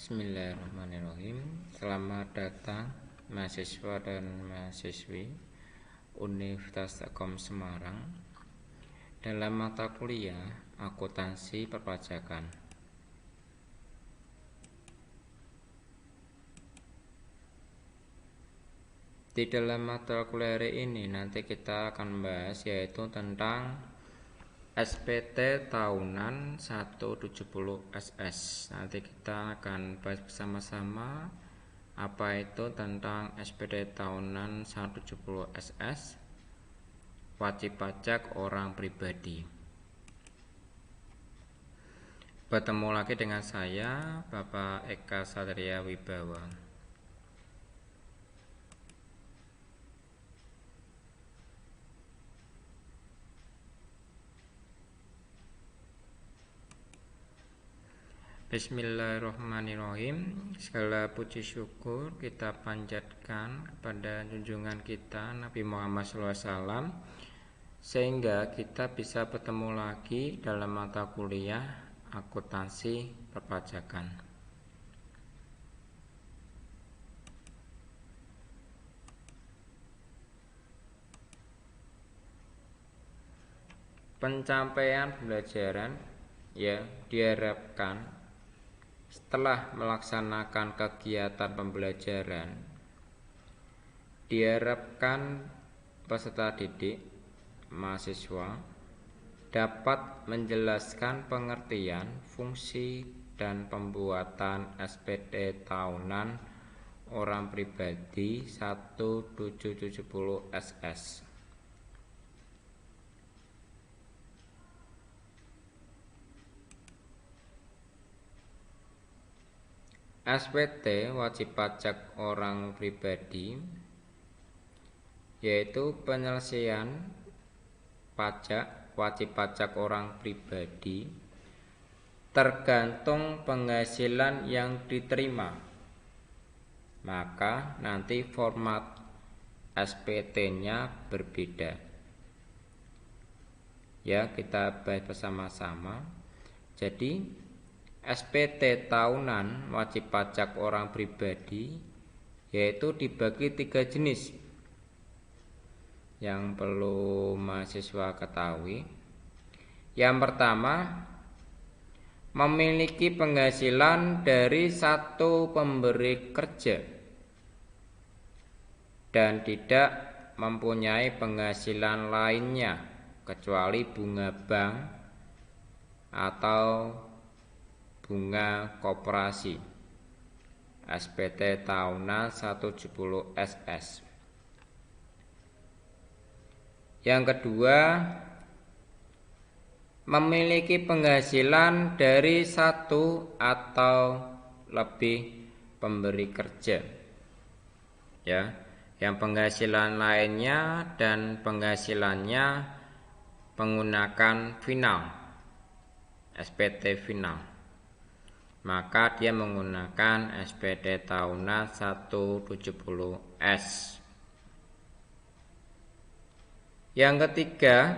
Bismillahirrahmanirrahim. Selamat datang mahasiswa dan mahasiswi Universitas Telkom Semarang dalam mata kuliah akuntansi perpajakan. Di dalam mata kuliah hari ini nanti kita akan membahas yaitu tentang SPT tahunan 170 SS. Nanti kita akan bahas bersama-sama apa itu tentang SPT tahunan 170 SS, wajib pajak orang pribadi. Bertemu lagi dengan saya, Bapak Eka Satria Wibawa. Bismillahirrahmanirrahim. Segala puji syukur kita panjatkan kepada junjungan kita Nabi Muhammad SAW, sehingga kita bisa bertemu lagi dalam mata kuliah akuntansi perpajakan. Pencapaian pembelajaran diharapkan setelah melaksanakan kegiatan pembelajaran, diharapkan peserta didik mahasiswa dapat menjelaskan pengertian, fungsi, dan pembuatan SPT tahunan orang pribadi 1770 SS. SPT wajib pajak orang pribadi yaitu penyelesaian pajak wajib pajak orang pribadi tergantung penghasilan yang diterima. Maka nanti format SPT-nya berbeda. Ya, kita bahas bersama-sama. Jadi SPT tahunan wajib pajak orang pribadi yaitu dibagi 3 jenis yang perlu mahasiswa ketahui. Yang pertama, memiliki penghasilan dari satu pemberi kerja dan tidak mempunyai penghasilan lainnya kecuali bunga bank atau bunga koperasi. SPT tahunan 170 SS. Yang kedua, memiliki penghasilan dari satu atau lebih pemberi kerja. Ya, yang penghasilan lainnya dan penghasilannya menggunakan final, SPT final. Maka dia menggunakan SPT tahunan 170S. Yang ketiga,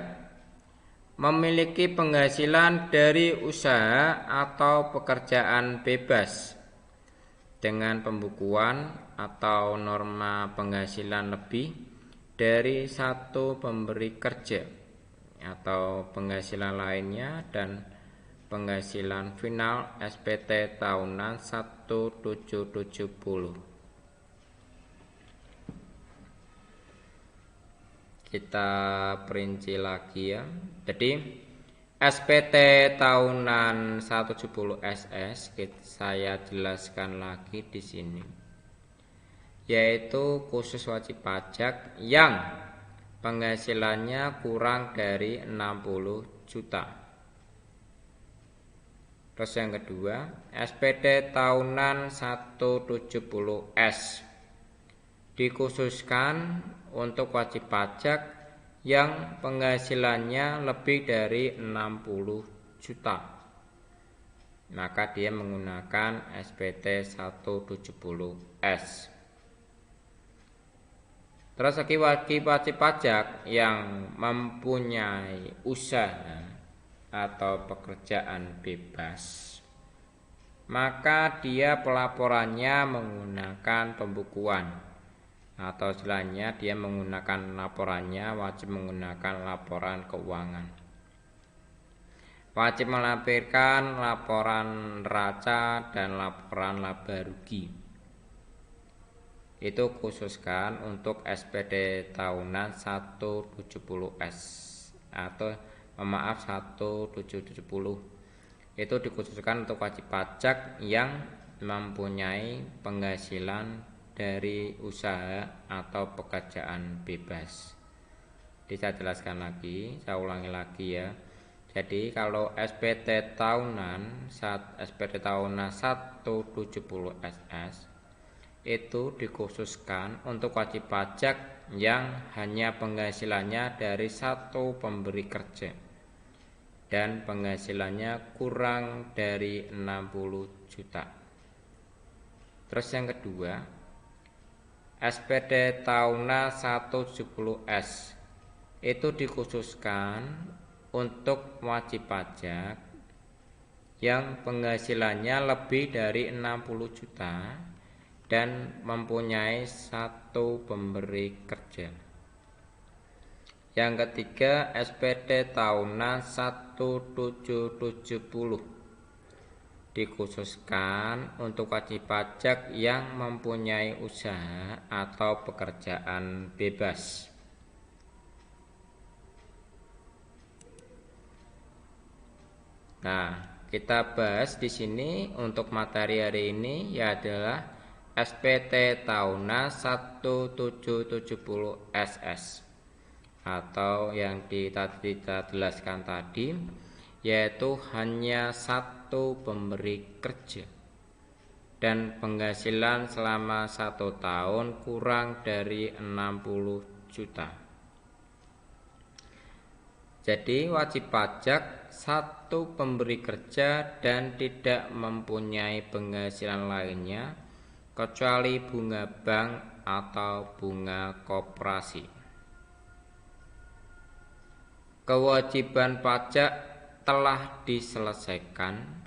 memiliki penghasilan dari usaha atau pekerjaan bebas dengan pembukuan atau norma penghasilan lebih dari satu pemberi kerja atau penghasilan lainnya dan penghasilan final SPT tahunan 1770. Kita perinci lagi ya. Jadi SPT tahunan 170 SS saya jelaskan lagi di sini. Yaitu khusus wajib pajak yang penghasilannya kurang dari 60 juta. Terus yang kedua, SPT tahunan 170S dikhususkan untuk wajib pajak yang penghasilannya lebih dari 60 juta. Maka dia menggunakan SPT 170S. Terus wajib pajak yang mempunyai usaha atau pekerjaan bebas, maka dia pelaporannya menggunakan pembukuan, atau istilahnya dia menggunakan laporannya wajib menggunakan laporan keuangan. Wajib melampirkan laporan neraca dan laporan laba rugi. Itu khususkan untuk SPD tahunan 170S atau maaf 1770. Itu dikhususkan untuk wajib pajak yang mempunyai penghasilan dari usaha atau pekerjaan bebas. Saya jelaskan lagi, saya ulangi lagi ya. Jadi kalau SPT tahunan 170SS itu dikhususkan untuk wajib pajak yang hanya penghasilannya dari satu pemberi kerja dan penghasilannya kurang dari 60 juta. Terus yang kedua, SPD tahunan 170S itu dikhususkan untuk wajib pajak yang penghasilannya lebih dari 60 juta dan mempunyai satu pemberi kerja. Yang ketiga, SPD tahunan 1770 dikhususkan untuk wajib pajak yang mempunyai usaha atau pekerjaan bebas. Nah, kita bahas di sini untuk materi hari ini ya adalah SPT tahunan 1770SS atau yang kita jelaskan tadi, yaitu hanya satu pemberi kerja dan penghasilan selama 1 tahun kurang dari 60 juta. Jadi wajib pajak satu pemberi kerja dan tidak mempunyai penghasilan lainnya kecuali bunga bank atau bunga koperasi. Kewajiban pajak telah diselesaikan.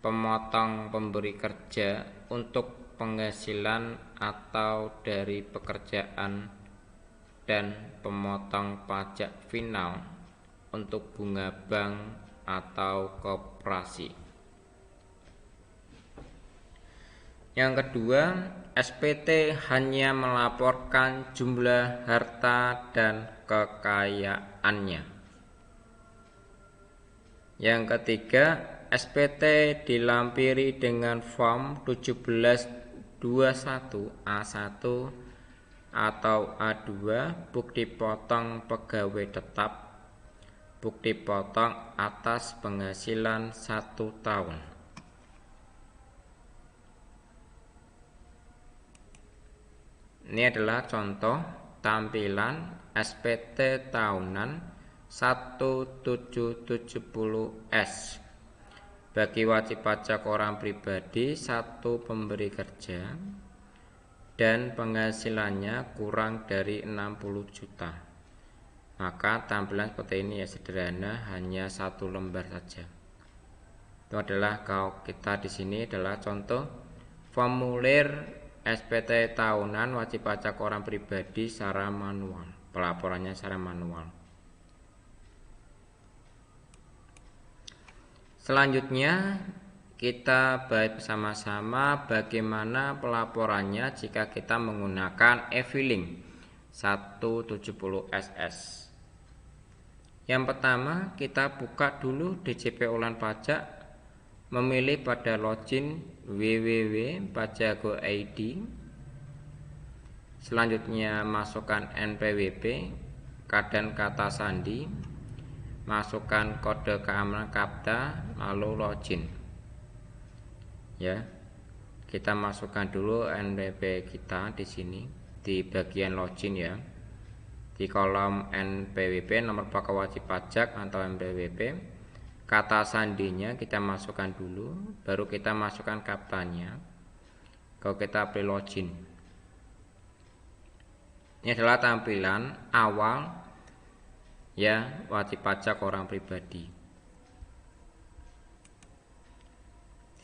Pemotong pemberi kerja untuk penghasilan atau dari pekerjaan dan pemotong pajak final untuk bunga bank atau koperasi. Yang kedua, SPT hanya melaporkan jumlah harta dan kekayaannya. Yang ketiga, SPT dilampiri dengan form 1721A1 atau A2 bukti potong pegawai tetap, bukti potong atas penghasilan 1 tahun. Ini adalah contoh tampilan SPT tahunan 1770S bagi wajib pajak orang pribadi satu pemberi kerja dan penghasilannya kurang dari 60 juta. Maka tampilan seperti ini ya, sederhana, hanya 1 lembar saja. Itu adalah kalau kita di sini adalah contoh formulir SPT tahunan wajib pajak orang pribadi secara manual, pelaporannya secara manual. Selanjutnya kita bahas bersama-sama bagaimana pelaporannya jika kita menggunakan e-filing 170SS. Yang pertama, kita buka dulu DJP Online Pajak, memilih pada login www.pajak.go.id. Selanjutnya masukkan NPWP dan kata sandi, masukkan kode keamanan KAPTA, lalu login. Ya, kita masukkan dulu NPWP kita di sini di bagian login ya. Di kolom NPWP, nomor pokok wajib pajak atau NPWP. Kata sandinya kita masukkan dulu, baru kita masukkan KAPTA-nya. Kalau kita pilih login. Ini adalah tampilan awal ya wajib pajak orang pribadi.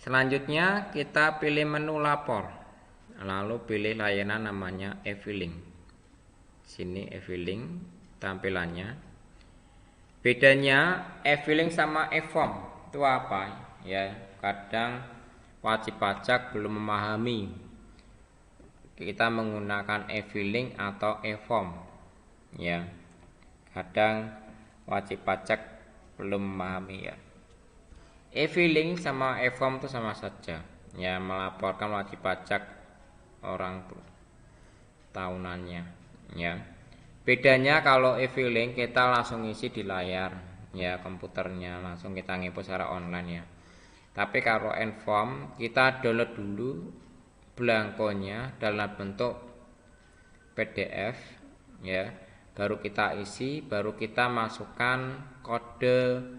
Selanjutnya kita pilih menu lapor, lalu pilih layanan namanya e-filing. Sini e-filing tampilannya. Bedanya e-filing sama e-form itu apa? Ya, kadang wajib pajak belum memahami kita menggunakan e-filing atau e-form. Ya, kadang wajib pajak belum memahami ya. E-filing sama e-form itu sama saja, ya, melaporkan wajib pajak orang tahunannya, ya. Bedanya kalau e-filing kita langsung isi di layar, ya, komputernya langsung kita nginput secara online ya. Tapi kalau e-form kita download dulu belangkonya dalam bentuk PDF, ya, baru kita isi, baru kita masukkan kode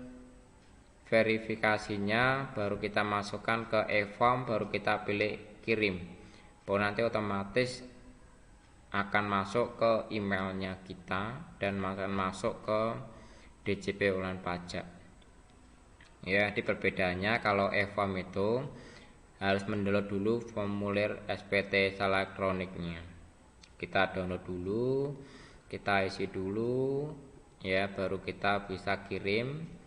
verifikasinya, baru kita masukkan ke e-form, baru kita pilih kirim. Baru nanti otomatis akan masuk ke emailnya kita dan akan masuk ke DJP online pajak. Ya, di perbedaannya kalau e-form itu harus mendownload dulu formulir SPT elektroniknya. Kita download dulu, kita isi dulu, ya, baru kita bisa kirim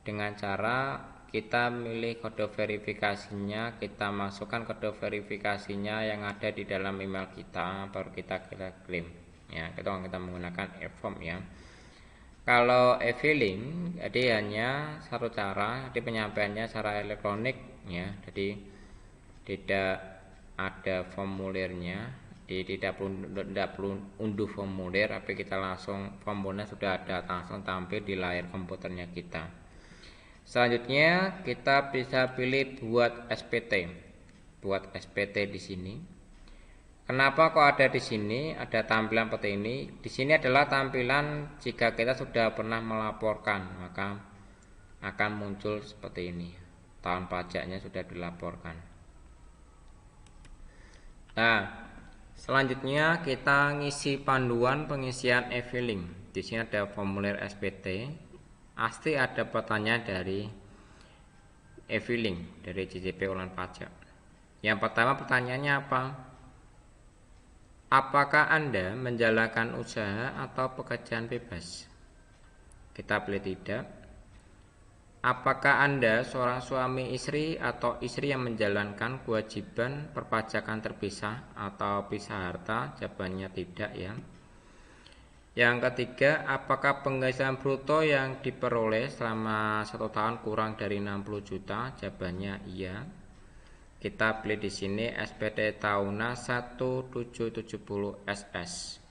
dengan cara kita milih kode verifikasinya, kita masukkan kode verifikasinya yang ada di dalam email kita, baru kita klaim. Ya, kita menggunakan e-form ya. Kalau e-filing, jadi hanya satu cara, jadi penyampaiannya secara elektronik ya, jadi tidak ada formulirnya, jadi tidak perlu unduh formulir, tapi kita langsung formulirnya sudah ada langsung tampil di layar komputernya kita. Selanjutnya kita bisa pilih buat SPT, buat SPT di sini. Kenapa kok ada di sini? Ada tampilan seperti ini. Di sini adalah tampilan jika kita sudah pernah melaporkan, maka akan muncul seperti ini. Tahun pajaknya sudah dilaporkan. Nah, selanjutnya kita ngisi panduan pengisian e-filing. Di sini ada formulir SPT. Pasti ada pertanyaan dari e-filing dari JJP online pajak. Yang pertama pertanyaannya apa? Apakah Anda menjalankan usaha atau pekerjaan bebas? Kita pilih tidak. Apakah Anda seorang suami istri atau istri yang menjalankan kewajiban perpajakan terpisah atau pisah harta? Jawabannya tidak ya. Yang ketiga, apakah penghasilan bruto yang diperoleh selama 1 tahun kurang dari 60 juta? Jawabannya iya. Kita pilih di sini SPT tahunan 1770 SS.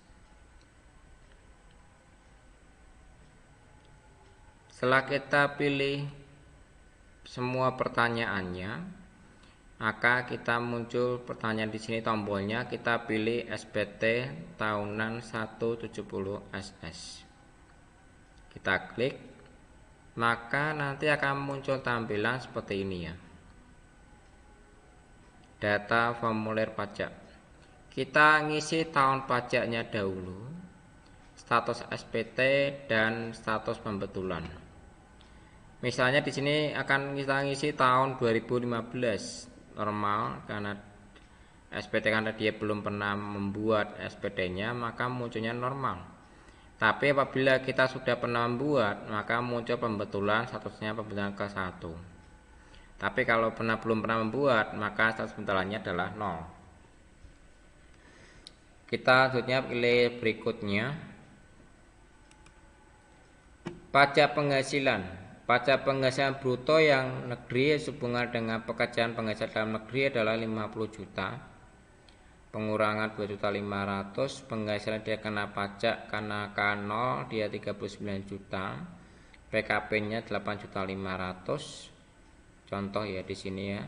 Setelah kita pilih semua pertanyaannya, maka kita muncul pertanyaan di sini tombolnya, kita pilih SPT tahunan 170 SS. Kita klik, maka nanti akan muncul tampilan seperti ini ya. Data formulir pajak. Kita ngisi tahun pajaknya dahulu, status SPT dan status pembetulan. Misalnya di sini akan kita ngisi tahun 2015 normal, karena SPT karena dia belum pernah membuat SPT-nya maka munculnya normal. Tapi apabila kita sudah pernah membuat maka muncul pembetulan, statusnya pembetulan ke 1. Tapi kalau belum pernah membuat maka status pembetulannya adalah 0. Kita selanjutnya pilih berikutnya. Pajak penghasilan. Pajak penghasilan bruto yang negeri sehubungan dengan pekerjaan penghasilan dalam negeri adalah 50 juta. Pengurangan 2.500.000. Penghasilan dia kena pajak karena K0 dia 39 juta. PKP-nya 8.500.000. Contoh ya di sini ya.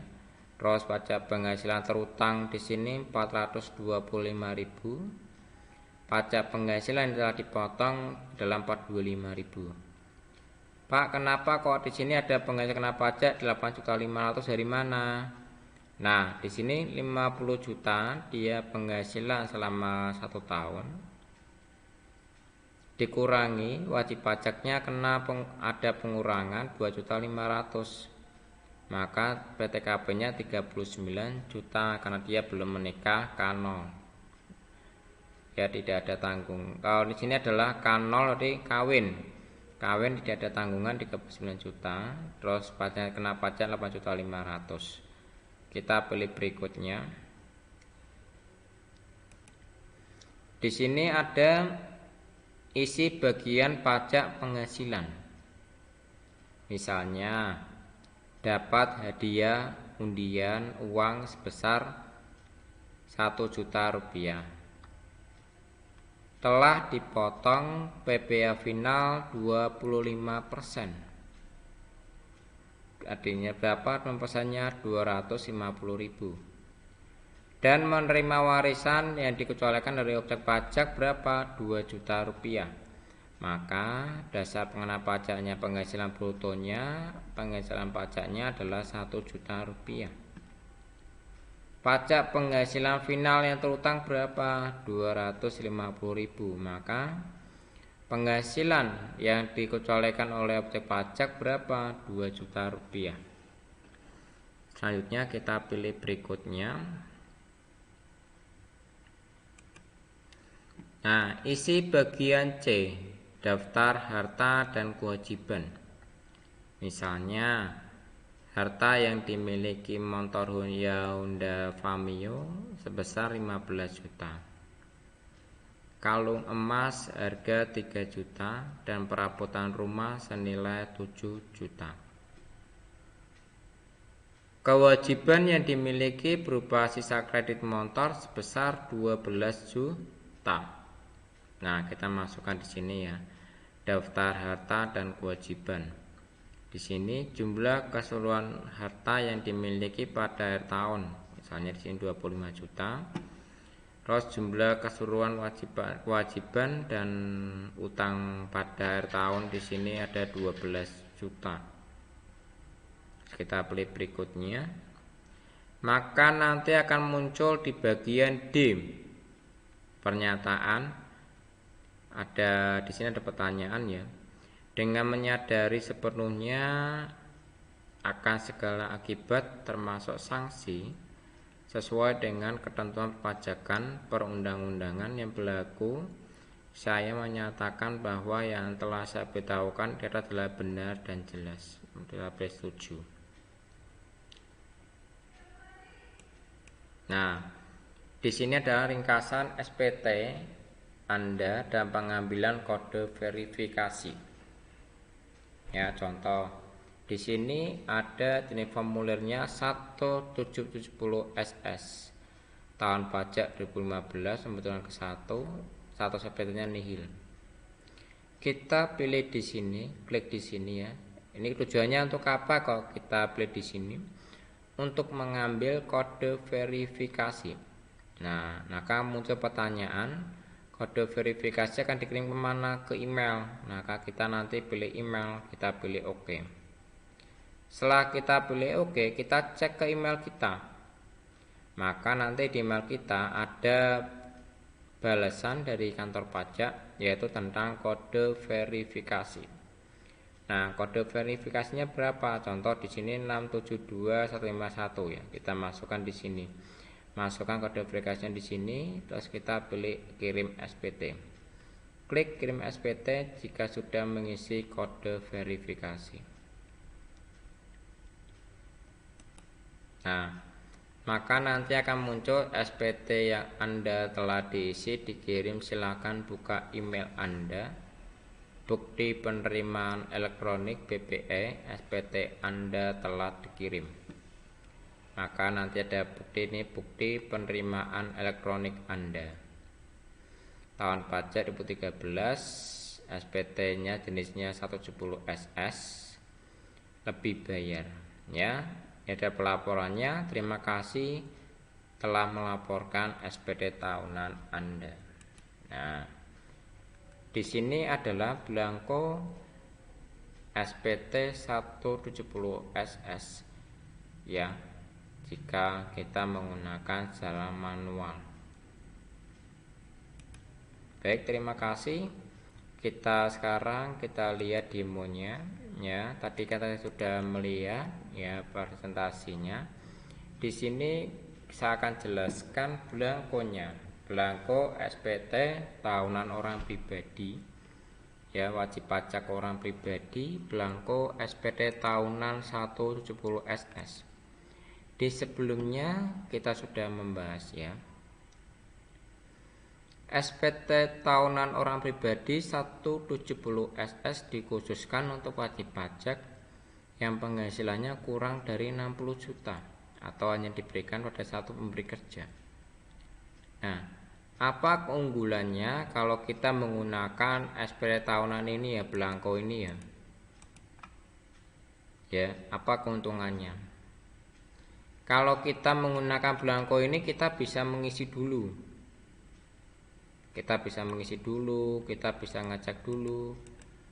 Terus pajak penghasilan terutang di sini 425.000. Pajak penghasilan yang telah dipotong dalam 425.000. Pak, kenapa kok di sini ada penghasilan kena pajak 8.500.000 dari mana? Nah, di sini 50 juta dia penghasilan selama 1 tahun. Dikurangi wajib pajaknya kena ada pengurangan 2.500.000. maka PTKP-nya 39 juta karena dia belum menikah K0. Ya, tidak ada tanggung. Kalau di sini adalah K0 di kawin. Kawin tidak ada tanggungan 39 juta. Terus pajak kena pajak 8.500.000. Kita pilih berikutnya. Di sini ada isi bagian pajak penghasilan. Misalnya dapat hadiah undian uang sebesar 1 juta rupiah. Telah dipotong PPh final 25%. Artinya berapa? Pesannya 250.000. Dan menerima warisan yang dikecualikan dari objek pajak berapa? 2 juta rupiah. Maka dasar pengenaan pajaknya penghasilan brutonya, penghasilan pajaknya adalah 1 juta rupiah. Pajak penghasilan final yang terutang berapa? 250.000. Maka penghasilan yang dikecualikan oleh objek pajak berapa? 2 juta rupiah. Selanjutnya kita pilih berikutnya. Nah, isi bagian C, daftar harta dan kewajiban. Misalnya harta yang dimiliki motorhome Honda Vario sebesar 15 juta, kalung emas harga 3 juta, dan perabotan rumah senilai 7 juta. Kewajiban yang dimiliki berupa sisa kredit motor sebesar 12 juta. Nah, kita masukkan di sini ya, daftar harta dan kewajiban. Di sini jumlah keseluruhan harta yang dimiliki pada akhir tahun, misalnya di sini 25 juta. Terus jumlah keseluruhan kewajiban dan utang pada akhir tahun di sini ada 12 juta. Kita pilih berikutnya. Maka nanti akan muncul di bagian D pernyataan. Ada di sini ada pertanyaan ya. Dengan menyadari sepenuhnya akan segala akibat termasuk sanksi sesuai dengan ketentuan perpajakan perundang-undangan yang berlaku, saya menyatakan bahwa yang telah saya beritahukan adalah benar dan jelas. Saya setuju. Nah, di sini adalah ringkasan SPT Anda dan pengambilan kode verifikasi. Ya, contoh. Di sini ada jenis formulirnya 1770 SS. Tahun pajak 2015 pembentukan ke-1, status SPT-nya nihil. Kita pilih di sini, klik di sini ya. Ini tujuannya untuk apa kok kita pilih di sini? Untuk mengambil kode verifikasi. Nah, maka muncul pertanyaan, kode verifikasi akan dikirim kemana? Ke email. Maka kita nanti pilih email, kita pilih OK. Setelah kita pilih OK, kita cek ke email kita. Maka nanti di email kita ada balasan dari kantor pajak, yaitu tentang kode verifikasi. Nah, kode verifikasinya berapa? Contoh di sini 672151 ya. Kita masukkan di sini. Masukkan kode verifikasinya di sini, terus kita pilih kirim SPT. Klik kirim SPT jika sudah mengisi kode verifikasi. Nah, maka nanti akan muncul SPT yang Anda telah diisi dikirim. Silakan buka email Anda. Bukti penerimaan elektronik BPE SPT Anda telah dikirim. Maka nanti ada bukti ini, bukti penerimaan elektronik Anda. Tahun pajak 2013, SPT-nya jenisnya 170 SS, lebih bayar. Ya, ini ada pelaporannya. Terima kasih telah melaporkan SPT tahunan Anda. Nah, di sini adalah belangko SPT 170 SS ya, jika kita menggunakan secara manual. Baik, terima kasih. Sekarang kita lihat demonya ya. Tadi kita sudah melihat ya presentasinya. Di sini saya akan jelaskan belangkonya. Belangko SPT tahunan orang pribadi, ya wajib pajak orang pribadi, belangko SPT tahunan 170 SS. Di sebelumnya kita sudah membahas ya. SPT tahunan orang pribadi 170 SS dikhususkan untuk wajib pajak yang penghasilannya kurang dari 60 juta atau hanya diberikan pada satu pemberi kerja. Nah, apa keunggulannya kalau kita menggunakan SPT tahunan ini ya, belangko ini ya? Ya, apa keuntungannya? Kalau kita menggunakan belangko ini kita bisa mengisi dulu. Kita bisa ngecek dulu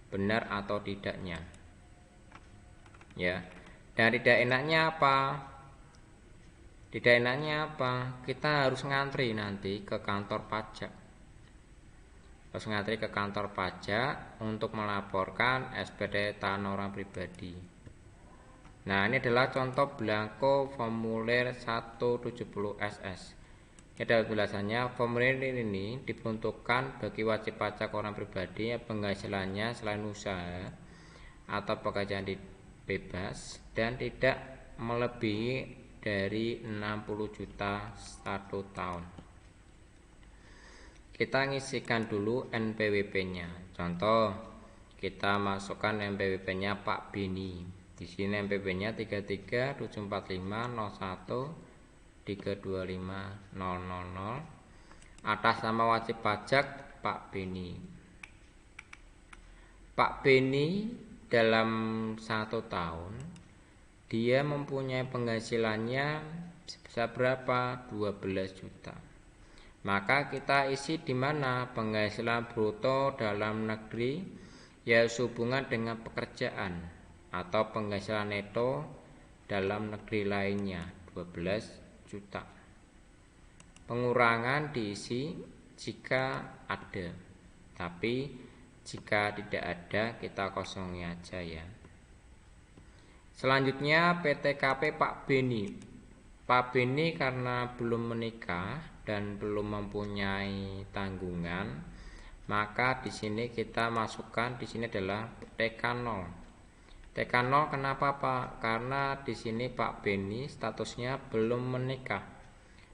benar atau tidaknya. Ya. Dan tidak enaknya apa? Kita harus ngantri nanti ke kantor pajak. Untuk melaporkan SPT tahunan orang pribadi. Nah, ini adalah contoh belangko formulir 170 SS. Ada penjelasannya, formulir ini diperuntukkan bagi wajib pajak orang pribadi yang penghasilannya selain usaha atau pekerjaan bebas dan tidak melebihi dari 60 juta 1 tahun. Kita ngisikan dulu NPWP-nya. Contoh, kita masukkan NPWP-nya Pak Beni. Di sini NPWP-nya 33745001 325.000 atas nama wajib pajak Pak Beni. Pak Beni dalam 1 tahun dia mempunyai penghasilannya sebesar berapa? 12 juta. Maka kita isi di mana penghasilan bruto dalam negeri ya sehubungan dengan pekerjaan atau penghasilan neto dalam negeri lainnya 12 juta. Pengurangan diisi jika ada, tapi jika tidak ada kita kosongi aja ya. Selanjutnya PTKP Pak Beni. Pak Beni karena belum menikah dan belum mempunyai tanggungan, maka di sini kita masukkan di sini adalah TK0. TK0 kenapa Pak? Karena di sini Pak Beni statusnya belum menikah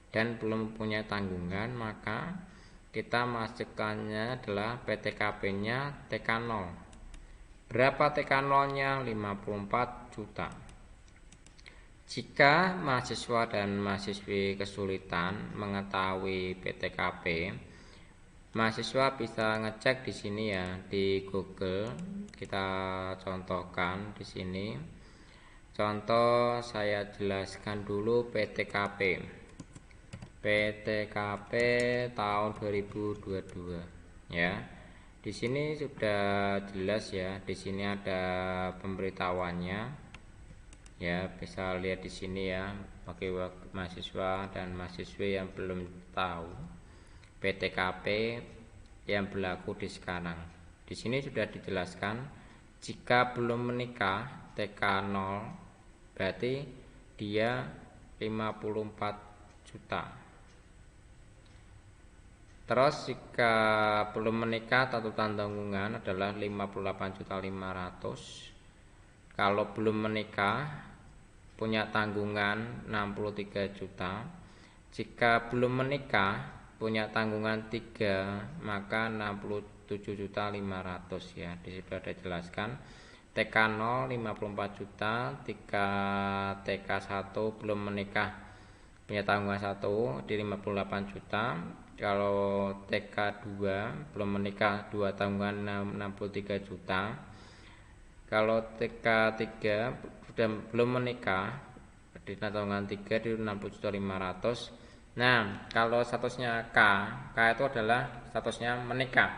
dan belum punya tanggungan, maka kita masukkannya adalah PTKP-nya TK0. Berapa TK0-nya? 54 juta. Jika mahasiswa dan mahasiswi kesulitan mengetahui PTKP, mahasiswa bisa ngecek di sini ya, di Google. Kita contohkan di sini. Contoh saya jelaskan dulu PTKP. PTKP tahun 2022 ya. Di sini sudah jelas ya. Di sini ada pemberitahuannya. Ya, bisa lihat di sini ya bagi mahasiswa dan mahasiswi yang belum tahu PTKP yang berlaku di sekarang. Di sini sudah dijelaskan jika belum menikah TK0 berarti dia 54 juta. Terus jika belum menikah atau tanggungan adalah 58.500.000. Kalau belum menikah punya tanggungan 63 juta. Jika belum menikah punya tanggungan 3 maka 67.500.000 ya. Di situ ada jelaskan TK0 54 juta, TK1 belum menikah punya tanggungan 1 di 58 juta. Kalau TK2 belum menikah 2 tanggungan 63 juta. Kalau TK3 sudah belum menikah di tanggungan 3 di 60.500.000. Nah, kalau statusnya K itu adalah statusnya menikah.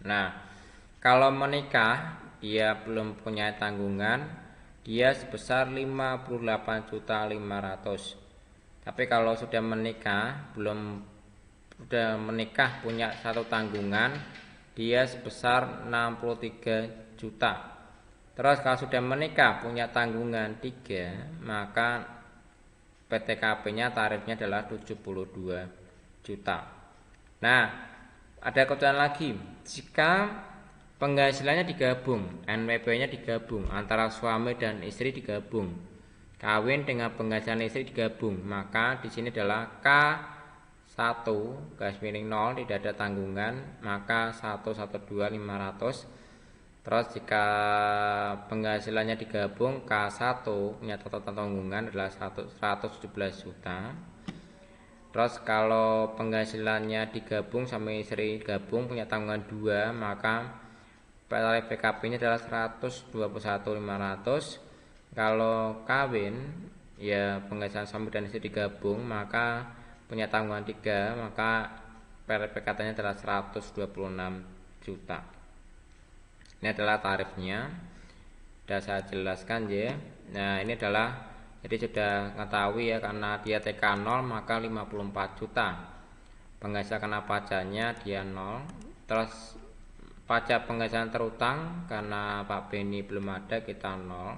Nah, kalau menikah dia belum punya tanggungan, dia sebesar 58.500.000. Tapi kalau sudah menikah punya satu tanggungan, dia sebesar 63 juta. Terus kalau sudah menikah punya tanggungan 3, maka PTKP-nya tarifnya adalah 72 juta. Nah, ada ketentuan lagi. Jika penghasilannya digabung, NPWP-nya digabung antara suami dan istri digabung. Kawin dengan penghasilan istri digabung, maka di sini adalah K1 garis miring 0 tidak ada tanggungan, maka 112.500. Terus jika penghasilannya digabung K1 punya total tanggungan adalah 117 juta. Terus kalau penghasilannya digabung sama istri gabung punya tanggungan 2, maka tarif PKP-nya adalah 121.500. Kalau kawin ya penghasilan suami dan istri digabung maka punya tanggungan 3, maka PKT-nya adalah 126 juta. Ini adalah tarifnya. Sudah saya jelaskan ya. Nah, ini adalah jadi sudah mengetahui ya, karena dia TK 0 maka 54 juta. Penghasilan kena pajaknya dia 0. Terus pajak penghasilan terutang karena Pak Beni belum ada kita 0.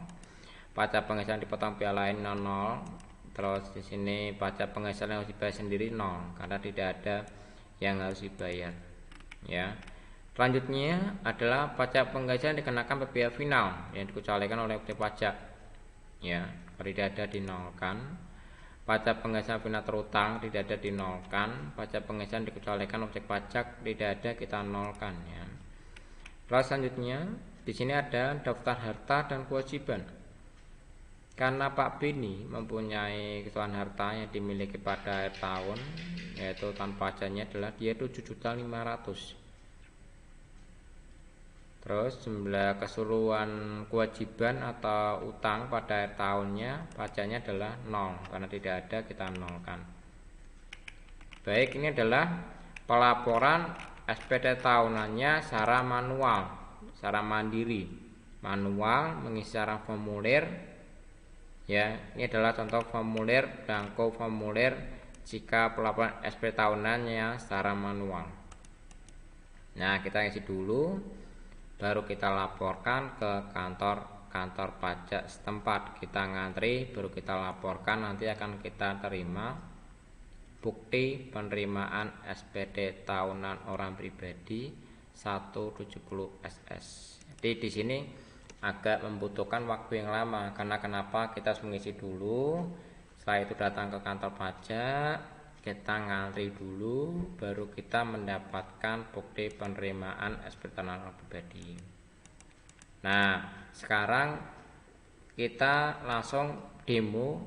Pajak penghasilan dipotong pihak lain 0. Terus di sini pajak penghasilan yang harus dibayar sendiri 0 karena tidak ada yang harus dibayar. Ya. Selanjutnya adalah pajak penghasilan dikenakan pada pihak final yang dikecualikan oleh objek pajak. Ya, tidak ada dinolkan. Pajak penghasilan final terutang tidak ada dinolkan. Pajak penghasilan dikecualikan objek pajak tidak ada kita nolkan ya. Terus selanjutnya di sini ada daftar harta dan kewajiban. Karena Pak Beni mempunyai keseluruhan harta yang dimiliki pada akhir tahun, yaitu tanpa pajaknya adalah dia 7.500.000. Terus jumlah keseluruhan kewajiban atau utang pada akhir tahunnya pajaknya adalah 0 karena tidak ada kita nolkan. Baik, ini adalah pelaporan SPT tahunannya secara manual, secara mandiri. Manual mengisi secara formulir. Ya, ini adalah contoh formulir, blanko formulir jika pelaporan SPT tahunannya secara manual. Nah, kita isi dulu. Baru kita laporkan ke kantor pajak setempat. Kita ngantri, baru kita laporkan, nanti akan kita terima bukti penerimaan SPT tahunan orang pribadi 170 SS. Jadi di sini agak membutuhkan waktu yang lama karena kenapa? Kita harus mengisi dulu. Setelah itu datang ke kantor pajak, kita ngantri dulu, baru kita mendapatkan bukti penerimaan SPT tahunan orang pribadi. Nah, sekarang kita langsung demo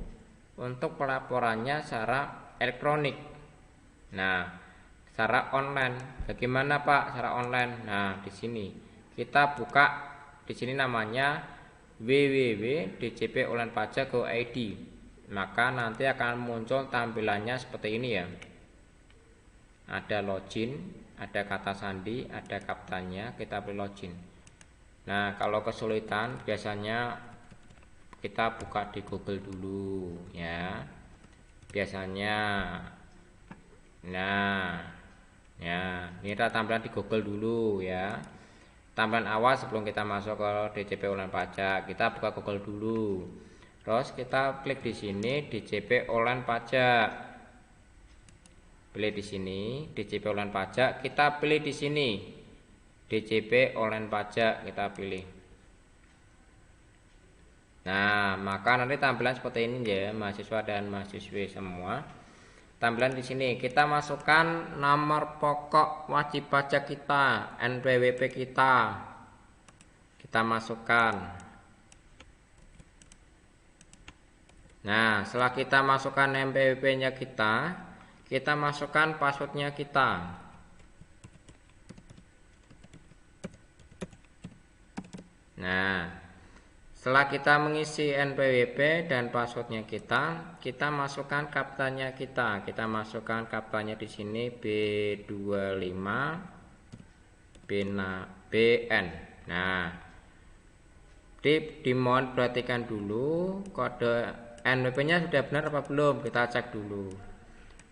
untuk pelaporannya secara elektronik. Nah, secara online. Bagaimana Pak secara online? Nah, di sini kita buka, di sini namanya www.djponlinepajak.go.id. Maka nanti akan muncul tampilannya seperti ini ya. Ada login, ada kata sandi, ada kaptannya, kita pilih login. Nah, kalau kesulitan biasanya kita buka di Google dulu ya. Biasanya nah ya, ini ada tampilan di Google dulu ya. Tampilan awal sebelum kita masuk ke DJP Online Pajak, kita buka Google dulu. Terus kita klik di sini DJP Online Pajak. Pilih di sini DJP Online Pajak, kita pilih di sini DJP Online Pajak, kita pilih. Nah, maka nanti tampilan seperti ini ya, mahasiswa dan mahasiswi semua. Tampilan di sini kita masukkan nomor pokok wajib pajak kita, NPWP kita. Kita masukkan. Nah, setelah kita masukkan NPWP-nya kita masukkan passwordnya kita. Nah, setelah kita mengisi NPWP dan passwordnya kita masukkan kaptannya kita. Kita masukkan kaptannya di sini B25 BN. Nah, dimohon perhatikan dulu kode NPWP-nya sudah benar apa belum, kita cek dulu.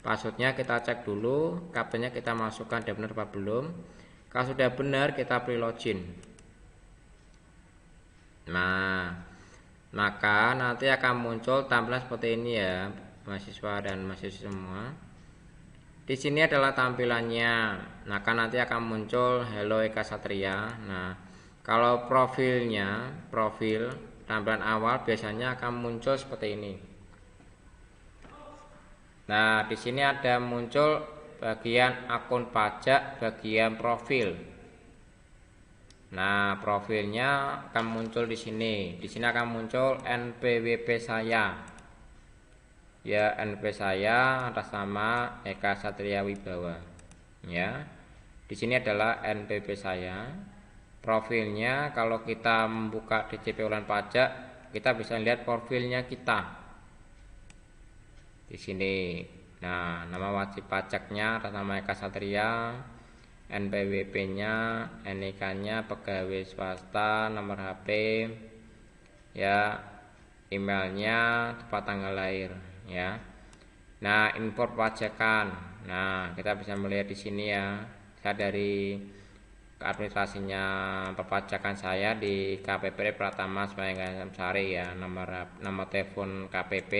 Passwordnya kita cek dulu, kaptennya kita masukkan sudah benar apa belum. Kalau sudah benar kita pilih login. Nah, maka nanti akan muncul tampilan seperti ini ya, mahasiswa dan mahasiswa semua. Di sini adalah tampilannya. Maka nanti akan muncul Hello Eka Satria. Nah, kalau profil tampilan awal biasanya akan muncul seperti ini. Nah, di sini ada muncul bagian akun pajak, bagian profil. Nah, profilnya akan muncul di sini. Di sini akan muncul NPWP saya. Ya, NP saya atas nama Eka Satria Wibawa. Ya. Di sini adalah NPP saya. Profilnya kalau kita membuka DJP Online Pajak, kita bisa lihat profilnya kita. Di sini. Nah, nama wajib pajaknya atas nama Eka Satria, NPWP-nya, NIK-nya pegawai swasta, nomor HP, ya, emailnya, tepat tanggal lahir, ya. Nah, import pajakan. Nah, kita bisa melihat di sini ya. Saya dari administrasinya perpajakan saya di KPP Pratama Semayang Sari ya, nomor telepon KPP.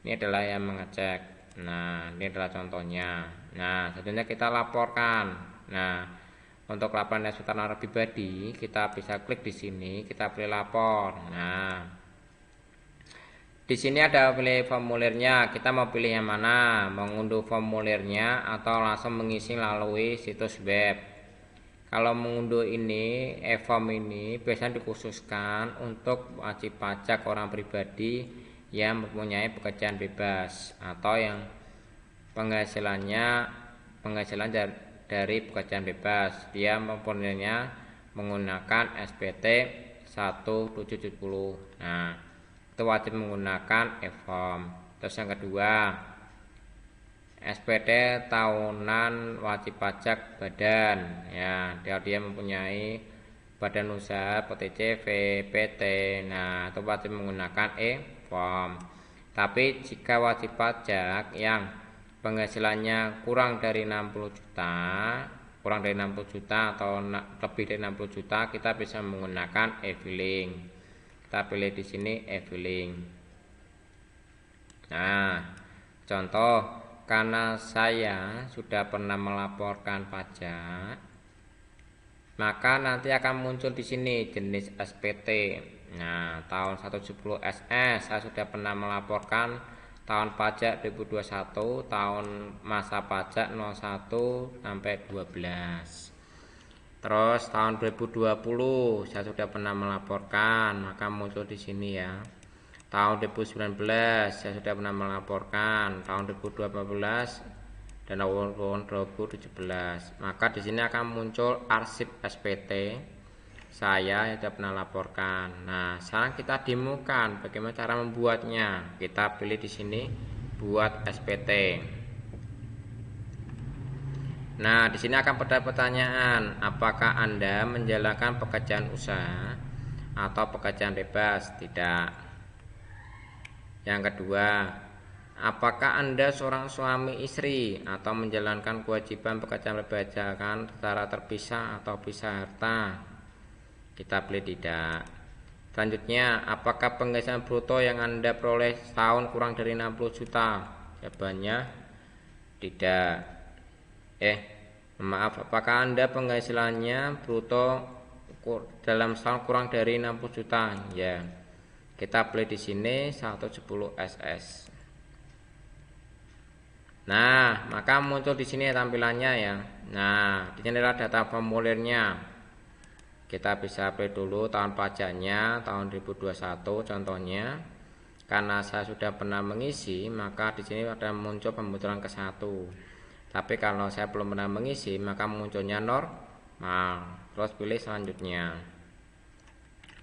Ini adalah yang mengecek. Nah, ini adalah contohnya. Nah, selanjutnya kita laporkan. Nah, untuk laporan seputar narkoba pribadi, kita bisa klik di sini, kita pilih lapor. Nah, di sini ada pilih formulirnya. Kita mau pilih yang mana? Mengunduh formulirnya atau langsung mengisi melalui situs web. Kalau mengunduh ini, e-form ini biasanya dikhususkan untuk wajib pajak orang pribadi yang mempunyai pekerjaan bebas atau yang penghasilan dari pekerjaan bebas. Dia mempunyainya menggunakan SPT 1770. Nah, itu wajib menggunakan e-form. Terus yang kedua, SPT tahunan wajib pajak badan ya, dia mempunyai badan usaha PTCV, PT. Nah, itu wajib menggunakan e-form. Tapi jika wajib pajak yang penghasilannya kurang dari 60 juta atau lebih dari 60 juta, kita bisa menggunakan e-filing. Kita pilih di sini e-filing. Nah, contoh, karena saya sudah pernah melaporkan pajak, maka nanti akan muncul di sini jenis SPT. Nah, tahun 170 SS saya sudah pernah melaporkan tahun pajak 2021, tahun masa pajak 01 sampai 12. Terus tahun 2020 saya sudah pernah melaporkan, maka muncul di sini ya. Tahun 2019 saya sudah pernah melaporkan, tahun 2012 dan tahun 2017. Maka di sini akan muncul arsip SPT saya yang sudah pernah laporkan. Nah, sekarang kita demokan bagaimana cara membuatnya. Kita pilih di sini buat SPT. Nah, di sini akan ada pertanyaan, apakah Anda menjalankan pekerjaan usaha atau pekerjaan bebas? Tidak. Yang kedua, apakah Anda seorang suami istri atau menjalankan kewajiban pekerjaan perpajakan secara terpisah atau pisah harta? Kita pilih tidak. Selanjutnya, apakah penghasilan bruto yang Anda peroleh setahun kurang dari 60 juta? Jawabannya tidak. Apakah Anda penghasilannya bruto dalam setahun kurang dari 60 juta? Ya. Kita pilih di sini 110 SS. Nah, maka muncul di sini tampilannya ya. Nah, di sini adalah data formulirnya. Kita bisa pilih dulu tahun pajaknya tahun 2021 contohnya. Karena saya sudah pernah mengisi, maka di sini ada muncul pembocoran ke 1. Tapi kalau saya belum pernah mengisi, maka munculnya normal. Terus pilih selanjutnya.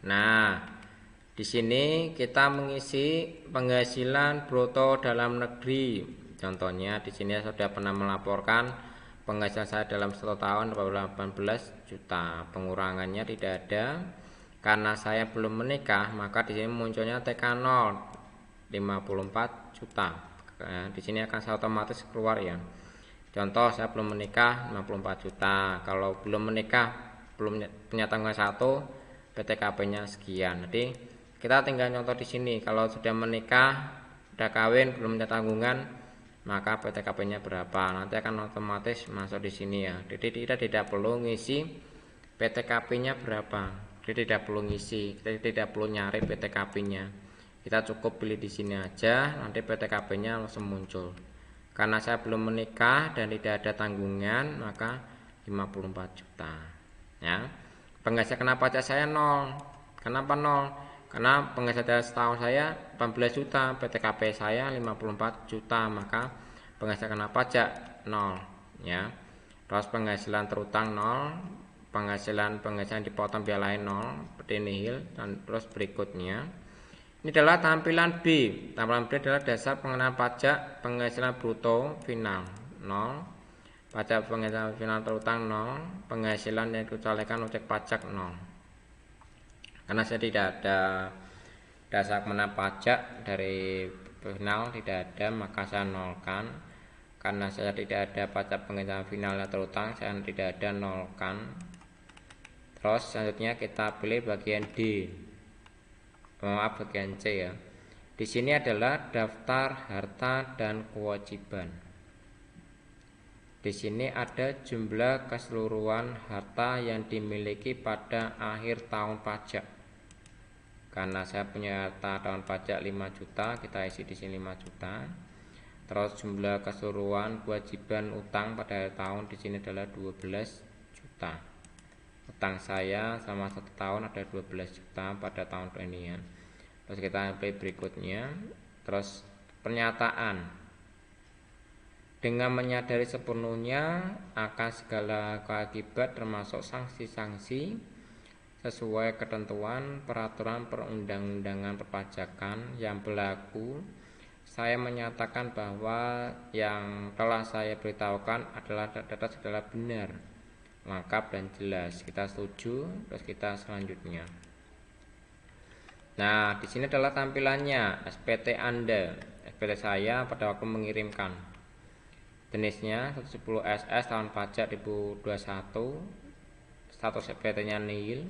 Nah, di sini kita mengisi penghasilan bruto dalam negeri. Contohnya di sini saya sudah pernah melaporkan penghasilan saya dalam 1 tahun 18 juta. Pengurangannya tidak ada. Karena saya belum menikah, maka di sini munculnya TK0 54 juta. Di sini akan saya otomatis keluar ya. Contoh saya belum menikah 54 juta. Kalau belum menikah, belum punya tanggungan 1, PTKP-nya sekian. Jadi kita tinggal contoh di sini. Kalau sudah menikah, sudah kawin, belum punya tanggungan, maka PTKP-nya berapa. Nanti akan otomatis masuk di sini ya. Jadi kita tidak perlu ngisi PTKP-nya berapa. Jadi tidak perlu ngisi, kita tidak perlu nyari PTKP-nya. Kita cukup pilih di sini aja, nanti PTKP-nya langsung muncul. Karena saya belum menikah dan tidak ada tanggungan, maka 54 juta. Ya. Penghasilan kena pajak saya 0. Kenapa 0? Karena penghasilan setahun saya 18 juta, PTKP saya 54 juta, maka penghasilan kena pajak 0 ya. Terus penghasilan terutang 0, penghasilan dipotong biaya lain 0, seperti nihil. Dan terus berikutnya ini adalah tampilan B. Tampilan B adalah dasar pengenaan pajak penghasilan bruto final 0. Pajak penghasilan final terutang 0, penghasilan yang dikecualikan objek pajak 0. Karena saya tidak ada dasar pengenaan pajak dari final, tidak ada, maka saya nolkan. Karena saya tidak ada pajak penghasilan final yang terutang, saya tidak ada, nolkan. Terus selanjutnya kita pilih bagian D. Maaf, bagian C ya. Di sini adalah daftar harta dan kewajiban. Di sini ada jumlah keseluruhan harta yang dimiliki pada akhir tahun pajak. Karena saya punya harta tahun pajak 5 juta, kita isi di sini 5 juta. Terus jumlah keseluruhan kewajiban utang pada akhir tahun di sini adalah 12 juta. Utang saya sama 1 tahun ada 12 juta pada tahun ini ya. Terus kita pilih berikutnya. Terus pernyataan. Dengan menyadari sepenuhnya akan segala kewajiban termasuk sanksi-sanksi sesuai ketentuan peraturan perundang-undangan perpajakan yang berlaku, saya menyatakan bahwa yang telah saya beritahukan adalah benar, lengkap dan jelas. Kita setuju, terus kita selanjutnya. Nah, di sini adalah tampilannya SPT Anda. SPT saya pada waktu mengirimkan. Jenisnya 110 SS tahun pajak 2021, status SPT-nya nihil,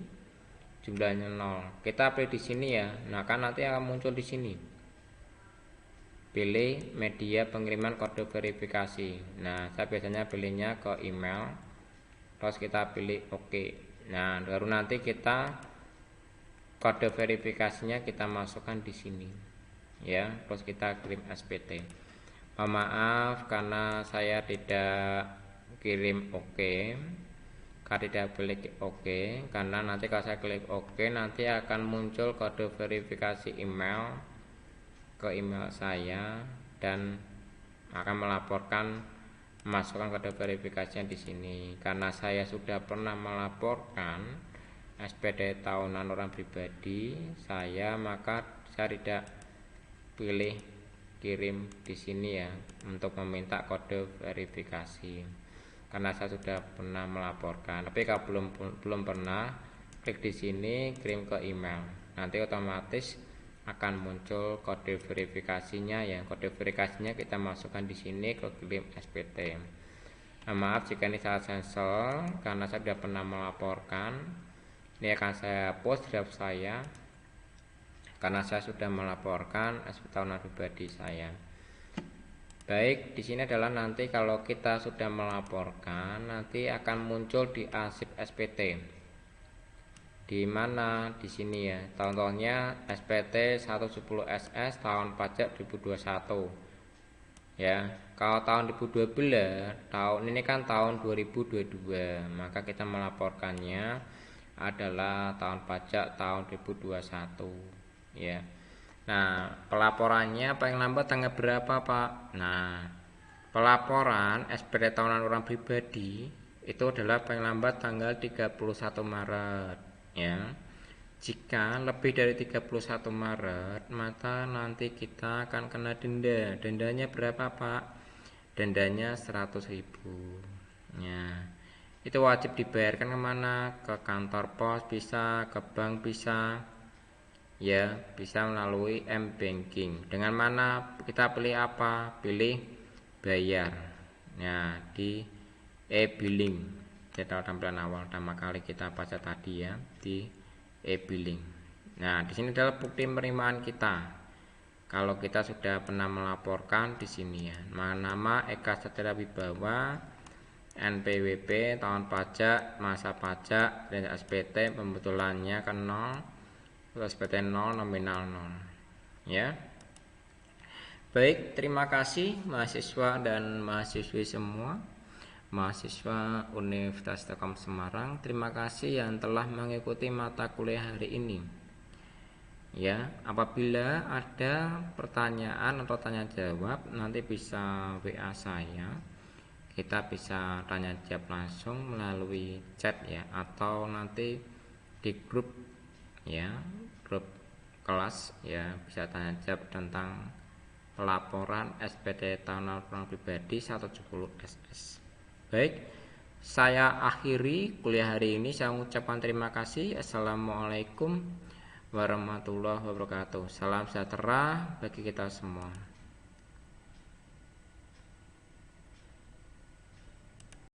jumlahnya 0. Kita pilih di sini ya. Nah, kan nanti akan muncul di sini. Pilih media pengiriman kode verifikasi. Nah, saya biasanya pilihnya ke email. Terus kita pilih OK. Nah, baru nanti kita kode verifikasinya kita masukkan di sini. Ya, terus kita kirim SPT. Maaf karena saya tidak kirim OK, karena tidak klik OK, karena nanti kalau saya klik OK nanti akan muncul kode verifikasi email ke email saya dan akan melaporkan masukkan kode verifikasinya di sini. Karena saya sudah pernah melaporkan SPT tahunan orang pribadi saya, maka saya tidak pilih kirim di sini ya untuk meminta kode verifikasi karena saya sudah pernah melaporkan. Tapi kalau belum pernah, klik di sini kirim ke email, nanti otomatis akan muncul kode verifikasinya ya. Kode verifikasinya kita masukkan di sini ke kirim SPT. Nah, maaf jika ini salah sensor karena saya sudah pernah melaporkan. Ini akan saya post draft saya karena saya sudah melaporkan SPT tahunan pribadi saya. Baik, di sini adalah nanti kalau kita sudah melaporkan nanti akan muncul di arsip SPT. Di mana? Di sini ya. Contohnya SPT 110 SS tahun pajak 2021. Ya, kalau tahun 2012, tahun ini kan tahun 2022, maka kita melaporkannya adalah tahun pajak tahun 2021. Ya. Nah, pelaporannya paling lambat tanggal berapa, Pak? Nah, pelaporan SPT tahunan orang pribadi itu adalah paling lambat tanggal 31 Maret, ya. Jika lebih dari 31 Maret, maka nanti kita akan kena denda. Dendanya berapa, Pak? Dendanya 100.000. Ya. Itu wajib dibayarkan kemana? Ke kantor pos bisa, ke bank bisa. Ya, bisa melalui M-Banking. Dengan mana kita pilih apa? Pilih bayar. Nah, di e-billing. Kita tampilan awal pertama kali kita baca tadi ya, di e-billing. Nah, di sini adalah bukti penerimaan kita. Kalau kita sudah pernah melaporkan di sini ya, nama Eka Satria Wibawa, NPWP, tahun pajak, masa pajak, dan SPT pembetulannya kan 0, SPT 0, nominal 0. Ya. Baik, terima kasih mahasiswa dan mahasiswi semua. Mahasiswa Universitas Telkom Semarang, terima kasih yang telah mengikuti mata kuliah hari ini. Ya, apabila ada pertanyaan atau tanya jawab, nanti bisa WA saya. Kita bisa tanya jawab langsung melalui chat ya, atau nanti di grup ya, grup kelas ya, bisa tanya jawab tentang pelaporan SPT tahunan orang pribadi 170 SS. Baik, saya akhiri kuliah hari ini. Saya mengucapkan terima kasih. Assalamualaikum warahmatullahi wabarakatuh. Salam sejahtera bagi kita semua.